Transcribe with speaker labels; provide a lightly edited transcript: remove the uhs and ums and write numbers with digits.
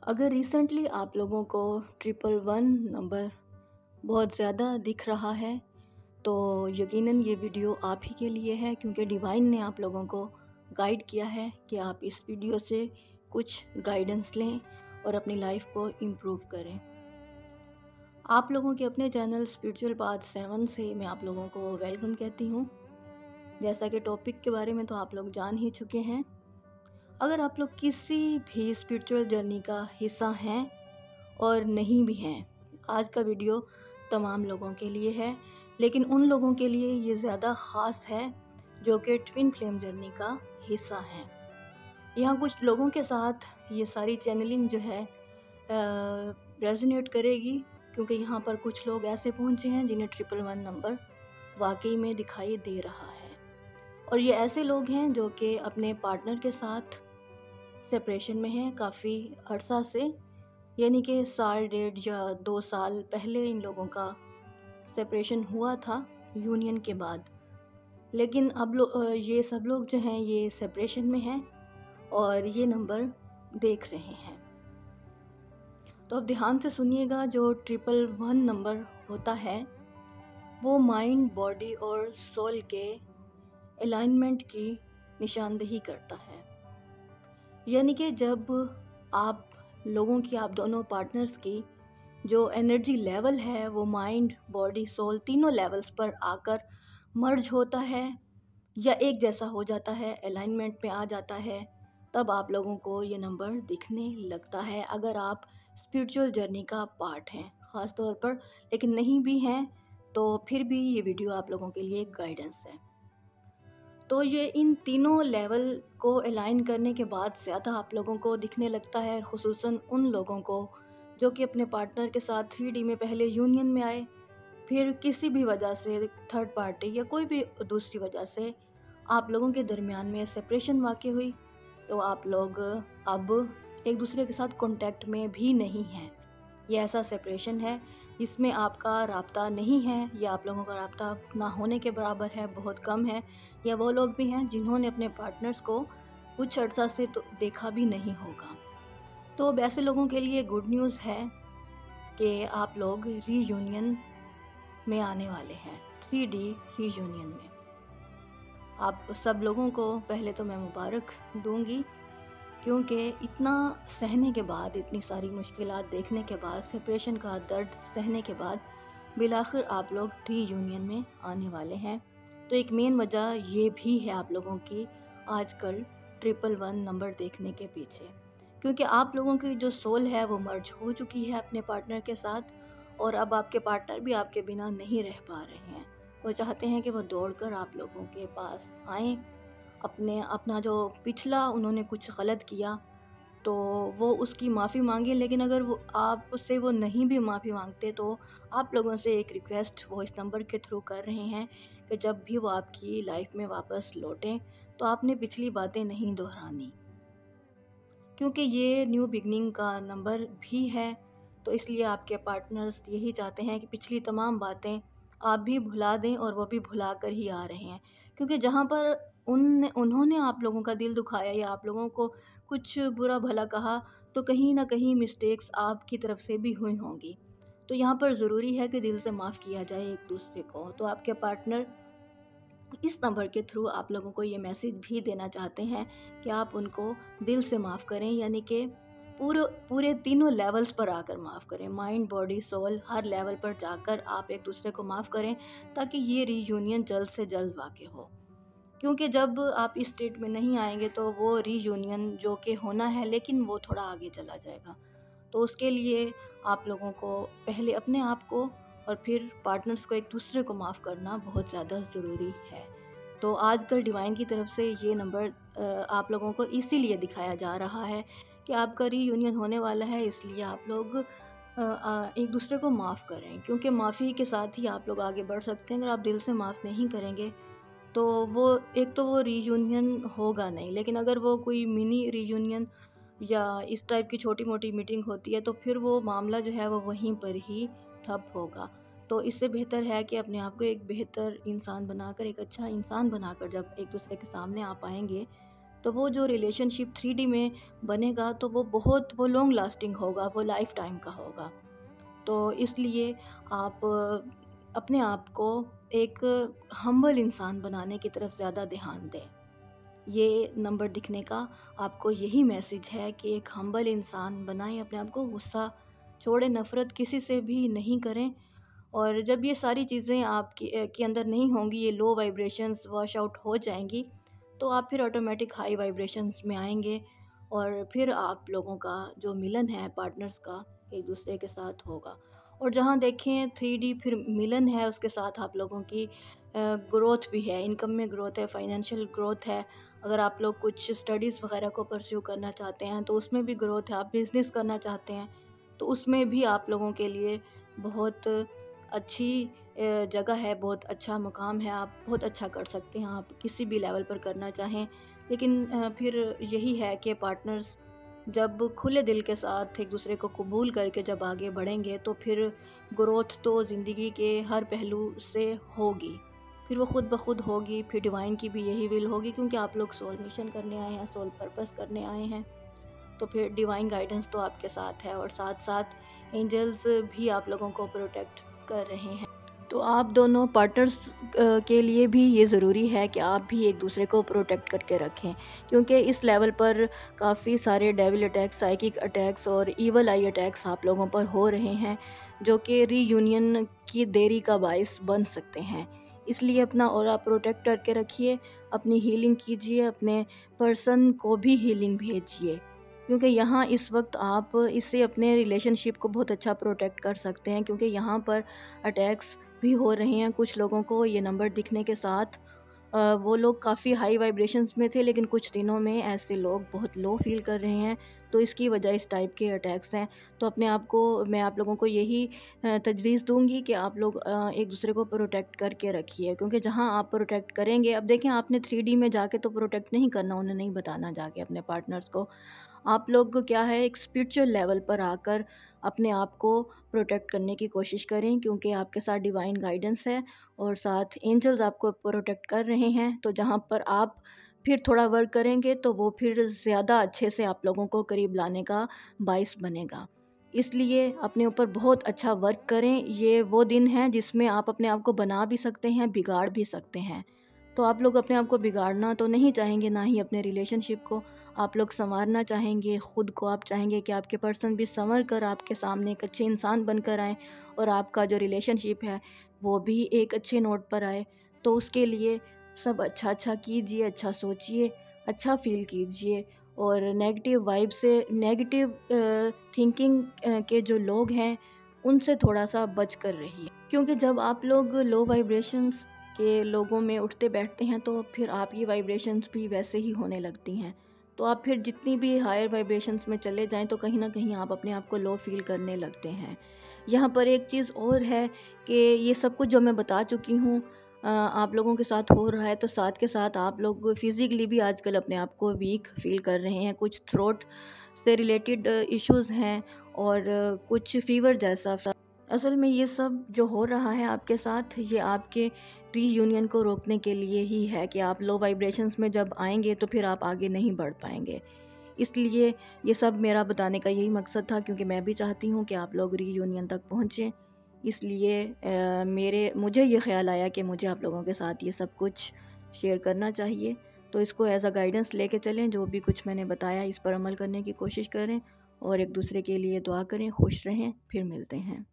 Speaker 1: अगर रिसेंटली आप लोगों को 111 नंबर बहुत ज़्यादा दिख रहा है तो यकीनन ये वीडियो आप ही के लिए है, क्योंकि डिवाइन ने आप लोगों को गाइड किया है कि आप इस वीडियो से कुछ गाइडेंस लें और अपनी लाइफ को इम्प्रूव करें। आप लोगों के अपने चैनल स्पिरिचुअल पाथ 7 से मैं आप लोगों को वेलकम कहती हूँ। जैसा कि टॉपिक के बारे में तो आप लोग जान ही चुके हैं। अगर आप लोग किसी भी स्पिरिचुअल जर्नी का हिस्सा हैं और नहीं भी हैं, आज का वीडियो तमाम लोगों के लिए है, लेकिन उन लोगों के लिए ये ज़्यादा ख़ास है जो कि ट्विन फ्लेम जर्नी का हिस्सा हैं। यहाँ कुछ लोगों के साथ ये सारी चैनलिंग जो है रेजोनेट करेगी, क्योंकि यहाँ पर कुछ लोग ऐसे पहुँचे हैं जिन्हें 111 नंबर वाकई में दिखाई दे रहा है। और ये ऐसे लोग हैं जो कि अपने पार्टनर के साथ सेपरेशन में हैं काफ़ी अरसा से, यानी कि साल डेढ़ या 2 साल पहले इन लोगों का सेपरेशन हुआ था यूनियन के बाद। लेकिन अब ये सब लोग जो हैं ये सेपरेशन में हैं और ये नंबर देख रहे हैं। तो अब ध्यान से सुनिएगा। जो 111 नंबर होता है वो माइंड, बॉडी और सोल के अलाइनमेंट की निशानदेही करता है। यानी कि जब आप लोगों की, आप दोनों पार्टनर्स की जो एनर्जी लेवल है वो माइंड, बॉडी, सोल तीनों लेवल्स पर आकर मर्ज होता है या एक जैसा हो जाता है, अलाइनमेंट में आ जाता है, तब आप लोगों को ये नंबर दिखने लगता है। अगर आप स्पिरिचुअल जर्नी का पार्ट हैं ख़ास तौर पर, लेकिन नहीं भी हैं तो फिर भी ये वीडियो आप लोगों के लिए एक गाइडेंस है। तो ये इन तीनों लेवल को अलाइन करने के बाद ज़्यादा आप लोगों को दिखने लगता है, ख़ुसूसन उन लोगों को जो कि अपने पार्टनर के साथ 3D में पहले यूनियन में आए, फिर किसी भी वजह से, थर्ड पार्टी या कोई भी दूसरी वजह से आप लोगों के दरमियान में सेपरेशन वाक़ई हुई, तो आप लोग अब एक दूसरे के साथ कांटेक्ट में भी नहीं हैं। ये ऐसा सेपरेशन है जिसमें आपका राब्ता नहीं है या आप लोगों का राब्ता ना होने के बराबर है, बहुत कम है, या वो लोग भी हैं जिन्होंने अपने पार्टनर्स को कुछ अर्सा से तो देखा भी नहीं होगा। तो अब ऐसे लोगों के लिए गुड न्यूज़ है कि आप लोग रीयूनियन में आने वाले हैं, 3D रीयूनियन में। आप सब लोगों को पहले तो मैं मुबारक दूंगी, क्योंकि इतना सहने के बाद, इतनी सारी मुश्किलात देखने के बाद, सेपरेशन का दर्द सहने के बाद बिलाखिर आप लोग रीयूनियन में आने वाले हैं। तो एक मेन वजह ये भी है आप लोगों की आजकल 111 नंबर देखने के पीछे, क्योंकि आप लोगों की जो सोल है वो मर्ज हो चुकी है अपने पार्टनर के साथ, और अब आपके पार्टनर भी आपके बिना नहीं रह पा रहे हैं। वो चाहते हैं कि वो दौड़कर आप लोगों के पास आएँ, अपना जो पिछला उन्होंने कुछ गलत किया तो वो उसकी माफ़ी मांगे, लेकिन अगर वो आप उससे वो नहीं भी माफ़ी मांगते तो आप लोगों से एक रिक्वेस्ट वो इस नंबर के थ्रू कर रहे हैं कि जब भी वो आपकी लाइफ में वापस लौटें तो आपने पिछली बातें नहीं दोहरानी, क्योंकि ये न्यू बिगनिंग का नंबर भी है। तो इसलिए आपके पार्टनर्स यही चाहते हैं कि पिछली तमाम बातें आप भी भुला दें, और वो भी भुला कर ही आ रहे हैं, क्योंकि जहाँ पर उन्होंने आप लोगों का दिल दुखाया या आप लोगों को कुछ बुरा भला कहा, तो कहीं ना कहीं मिस्टेक्स आपकी तरफ से भी हुई होंगी। तो यहाँ पर ज़रूरी है कि दिल से माफ़ किया जाए एक दूसरे को। तो आपके पार्टनर इस नंबर के थ्रू आप लोगों को ये मैसेज भी देना चाहते हैं कि आप उनको दिल से माफ़ करें, यानी कि पूरे पूरे तीनों लेवल्स पर आकर माफ़ करें, माइंड, बॉडी, सोल, हर लेवल पर जाकर आप एक दूसरे को माफ़ करें, ताकि ये रीयूनियन जल्द से जल्द वाक़ई हो। क्योंकि जब आप इस स्टेट में नहीं आएंगे तो वो रीयूनियन जो कि होना है, लेकिन वो थोड़ा आगे चला जाएगा। तो उसके लिए आप लोगों को पहले अपने आप को और फिर पार्टनर्स को, एक दूसरे को माफ़ करना बहुत ज़्यादा ज़रूरी है। तो आजकल डिवाइन की तरफ से ये नंबर आप लोगों को इसीलिए दिखाया जा रहा है कि आपका रीयूनियन होने वाला है, इसलिए आप लोग एक दूसरे को माफ़ करें, क्योंकि माफ़ी के साथ ही आप लोग आगे बढ़ सकते हैं। अगर आप दिल से माफ़ नहीं करेंगे तो वो एक तो वो रीयूनियन होगा नहीं, लेकिन अगर वो कोई मिनी रीयूनियन या इस टाइप की छोटी मोटी मीटिंग होती है तो फिर वो मामला जो है वो वहीं पर ही ठप होगा। तो इससे बेहतर है कि अपने आप को एक बेहतर इंसान बनाकर, एक अच्छा इंसान बनाकर जब एक दूसरे के सामने आप आएंगे तो वो जो रिलेशनशिप 3D में बनेगा तो वो लॉन्ग लास्टिंग होगा, वो लाइफ टाइम का होगा। तो इसलिए आप अपने आप को एक हम्बल इंसान बनाने की तरफ ज़्यादा ध्यान दें। ये नंबर दिखने का आपको यही मैसेज है कि एक हम्बल इंसान बनाएं, अपने आप को गुस्सा छोड़ें, नफ़रत किसी से भी नहीं करें। और जब ये सारी चीज़ें आपकी के अंदर नहीं होंगी, ये लो वाइब्रेशंस वॉश आउट हो जाएंगी, तो आप फिर ऑटोमेटिक हाई वाइब्रेशंस में आएंगे और फिर आप लोगों का जो मिलन है पार्टनर्स का एक दूसरे के साथ होगा। और जहाँ देखें 3D फिर मिलन है, उसके साथ आप लोगों की ग्रोथ भी है, इनकम में ग्रोथ है, फाइनेंशियल ग्रोथ है। अगर आप लोग कुछ स्टडीज़ वगैरह को परस्यू करना चाहते हैं तो उसमें भी ग्रोथ है। आप बिज़नेस करना चाहते हैं तो उसमें भी आप लोगों के लिए बहुत अच्छी जगह है, बहुत अच्छा मुकाम है, आप बहुत अच्छा कर सकते हैं, आप किसी भी लेवल पर करना चाहें। लेकिन फिर यही है कि पार्टनर्स जब खुले दिल के साथ एक दूसरे को कबूल करके जब आगे बढ़ेंगे तो फिर ग्रोथ तो ज़िंदगी के हर पहलू से होगी, फिर वो खुद ब खुद होगी। फिर डिवाइन की भी यही विल होगी, क्योंकि आप लोग सोल मिशन करने आए हैं, सोल पर्पस करने आए हैं, तो फिर डिवाइन गाइडेंस तो आपके साथ है और साथ साथ एंजल्स भी आप लोगों को प्रोटेक्ट कर रहे हैं। तो आप दोनों पार्टनर्स के लिए भी ये ज़रूरी है कि आप भी एक दूसरे को प्रोटेक्ट करके रखें, क्योंकि इस लेवल पर काफ़ी सारे डेविल अटैक्स, साइकिक अटैक्स और ईवल आई अटैक्स आप लोगों पर हो रहे हैं, जो कि रीयूनियन की देरी का बाइस बन सकते हैं। इसलिए अपना ऑरा प्रोटेक्ट करके रखिए, अपनी हीलिंग कीजिए, अपने पर्सन को भी हीलिंग भेजिए, क्योंकि यहाँ इस वक्त आप इससे अपने रिलेशनशिप को बहुत अच्छा प्रोटेक्ट कर सकते हैं। क्योंकि यहाँ पर अटैक्स भी हो रहे हैं कुछ लोगों को ये नंबर दिखने के साथ। वो लोग काफ़ी हाई वाइब्रेशंस में थे, लेकिन कुछ दिनों में ऐसे लोग बहुत लो फील कर रहे हैं, तो इसकी वजह इस टाइप के अटैक्स हैं। तो अपने आप को मैं आप लोगों को यही तजवीज़ दूंगी कि आप लोग एक दूसरे को प्रोटेक्ट करके रखिए, क्योंकि जहां आप प्रोटेक्ट करेंगे, अब देखें आपने 3D में जाके तो प्रोटेक्ट नहीं करना, उन्हें नहीं बताना जाके अपने पार्टनर्स को। आप लोग क्या है एक स्पिरिचुअल लेवल पर आकर अपने आप को प्रोटेक्ट करने की कोशिश करें, क्योंकि आपके साथ डिवाइन गाइडेंस है और साथ एंजल्स आपको प्रोटेक्ट कर रहे हैं। तो जहाँ पर आप फिर थोड़ा वर्क करेंगे तो वो फिर ज़्यादा अच्छे से आप लोगों को करीब लाने का बाइस बनेगा। इसलिए अपने ऊपर बहुत अच्छा वर्क करें। ये वो दिन है जिसमें आप अपने आप को बना भी सकते हैं, बिगाड़ भी सकते हैं। तो आप लोग अपने आप को बिगाड़ना तो नहीं चाहेंगे, ना ही अपने रिलेशनशिप को। आप लोग संवारना चाहेंगे ख़ुद को, आप चाहेंगे कि आपके पर्सन भी संवर कर आपके सामने एक अच्छे इंसान बनकर आएँ और आपका जो रिलेशनशिप है वो भी एक अच्छे नोट पर आए। तो उसके लिए सब अच्छा अच्छा कीजिए, अच्छा सोचिए, अच्छा फ़ील कीजिए और नेगेटिव वाइब से, नेगेटिव थिंकिंग के जो लोग हैं उनसे थोड़ा सा बच कर रहिए, क्योंकि जब आप लोग लो वाइब्रेशंस के लोगों में उठते बैठते हैं तो फिर आप ये वाइब्रेशंस भी वैसे ही होने लगती हैं। तो आप फिर जितनी भी हायर वाइब्रेशंस में चले जाएं तो कहीं ना कहीं आप अपने आप को लो फील करने लगते हैं। यहाँ पर एक चीज़ और है कि ये सब कुछ जो मैं बता चुकी हूँ आप लोगों के साथ हो रहा है, तो साथ के साथ आप लोग फिज़िकली भी आजकल अपने आप को वीक फील कर रहे हैं। कुछ थ्रोट से रिलेटेड इश्यूज़ हैं और कुछ फीवर जैसा। असल में ये सब जो हो रहा है आपके साथ, ये आपके रीयूनियन को रोकने के लिए ही है कि आप लो वाइब्रेशंस में जब आएंगे तो फिर आप आगे नहीं बढ़ पाएंगे। इसलिए ये सब मेरा बताने का यही मकसद था, क्योंकि मैं भी चाहती हूँ कि आप लोग रीयूनियन तक पहुँचें। इसलिए मुझे ये ख़्याल आया कि मुझे आप लोगों के साथ ये सब कुछ शेयर करना चाहिए। तो इसको एज अ गाइडेंस लेके चलें, जो भी कुछ मैंने बताया इस पर अमल करने की कोशिश करें और एक दूसरे के लिए दुआ करें। खुश रहें, फिर मिलते हैं।